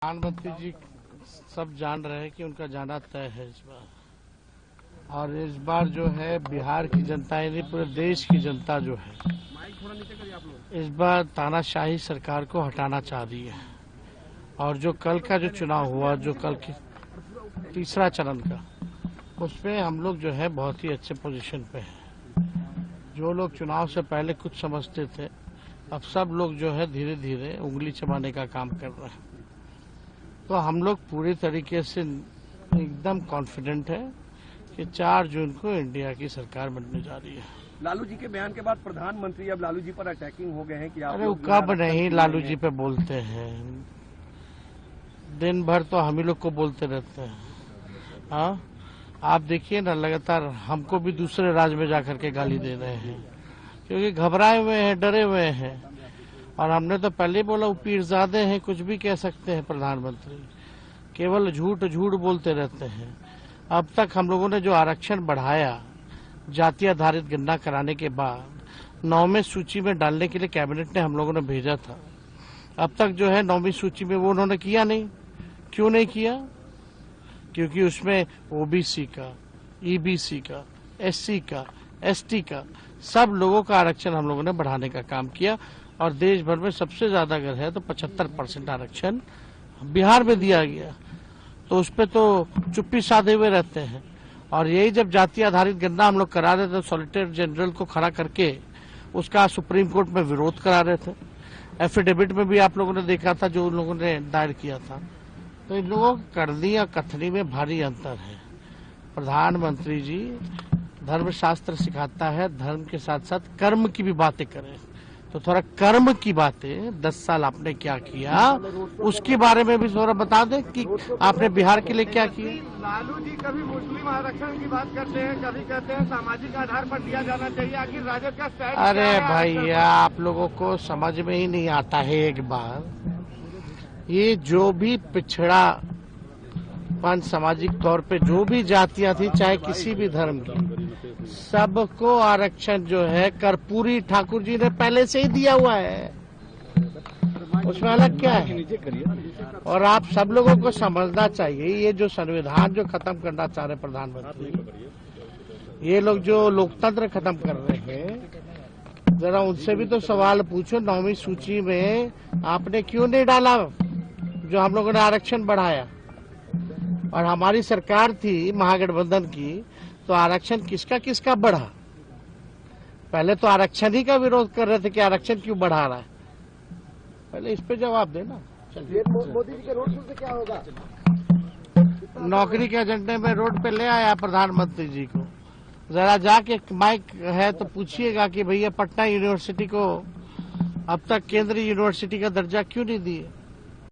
प्रधानमंत्री जी सब जान रहे हैं कि उनका जाना तय है इस बार। और इस बार जो है बिहार की जनता यानी पूरे देश की जनता जो है इस बार तानाशाही सरकार को हटाना चाह रही है। और जो कल का जो चुनाव हुआ, जो कल की तीसरा चरण का, उसमें हम लोग जो है बहुत ही अच्छे पोजीशन पे हैं। जो लोग चुनाव से पहले कुछ समझते थे, अब सब लोग जो है धीरे धीरे उंगली चबाने का काम कर रहे हैं। तो हम लोग पूरी तरीके से एकदम कॉन्फिडेंट है कि 4 जून को इंडिया की सरकार बनने जा रही है। लालू जी के बयान के बाद प्रधानमंत्री अब लालू जी पर अटैकिंग हो गए हैं कि आप अरे वो कब नहीं लालू जी पे बोलते हैं, दिन भर तो हम ही लोग को बोलते रहते हैं। हाँ, आप देखिए ना, लगातार हमको भी दूसरे राज्य में जाकर के गाली दे रहे हैं क्योंकि घबराए हुए हैं, डरे हुए हैं। और हमने तो पहले बोला वो पीरजादे हैं, कुछ भी कह सकते हैं प्रधानमंत्री, केवल झूठ झूठ बोलते रहते हैं। अब तक हम लोगों ने जो आरक्षण बढ़ाया जाति आधारित गणना कराने के बाद 9वें सूची में डालने के लिए कैबिनेट ने हम लोगों ने भेजा था, अब तक जो है 9वीं सूची में वो उन्होंने किया नहीं। क्यों नहीं किया? क्योंकि उसमें ओबीसी का, ईबीसी का, एससी का, एसटी का, सब लोगों का आरक्षण हम लोगों ने बढ़ाने का काम किया। और देश भर में सबसे ज्यादा अगर है तो 75% आरक्षण बिहार में दिया गया। तो उस पर तो चुप्पी साधे हुए रहते हैं। और यही जब जाति आधारित गणना हम लोग करा रहे थे, सॉलिसिटर जनरल को खड़ा करके उसका सुप्रीम कोर्ट में विरोध करा रहे थे। एफिडेविट में भी आप लोगों ने देखा था जो उन लोगों ने दायर किया था। तो इन लोगों की करनी और कथनी में भारी अंतर है। प्रधानमंत्री जी धर्मशास्त्र सिखाता है धर्म के साथ साथ कर्म की भी बातें करें। तो थोड़ा कर्म की बातें 10 साल आपने क्या किया उसके बारे में भी थोड़ा बता दें कि आपने बिहार के लिए क्या किया। लालू जी कभी मुस्लिम आरक्षण की बात करते हैं, कभी कहते हैं सामाजिक आधार पर दिया जाना चाहिए। आखिर राजद का स्टैंड? अरे भैया, आप लोगों को समझ में ही नहीं आता है। एक बार ये जो भी पिछड़ापन सामाजिक तौर पे जो भी जातियां थी, चाहे किसी भी धर्म की, सबको आरक्षण जो है कर्पूरी ठाकुर जी ने पहले से ही दिया हुआ है। उसमें अलग क्या है? और आप सब लोगों को समझना चाहिए, ये जो संविधान जो खत्म करना चाह रहे प्रधानमंत्री, ये लोग जो लोकतंत्र खत्म कर रहे हैं, जरा उनसे भी तो सवाल पूछो। 9वीं सूची में आपने क्यों नहीं डाला जो हम लोगों ने आरक्षण बढ़ाया? और हमारी सरकार थी महागठबंधन की, तो आरक्षण किसका किसका बढ़ा? पहले तो आरक्षण ही का विरोध कर रहे थे कि आरक्षण क्यों बढ़ा रहा है। पहले इस पे जवाब देना। मोदी जी के रोड शो से क्या होगा? नौकरी के एजेंडे में रोड पे ले आया प्रधानमंत्री जी को। जरा जाके माइक है तो पूछिएगा कि भैया पटना यूनिवर्सिटी को अब तक केंद्रीय यूनिवर्सिटी का दर्जा क्यों नहीं दिए।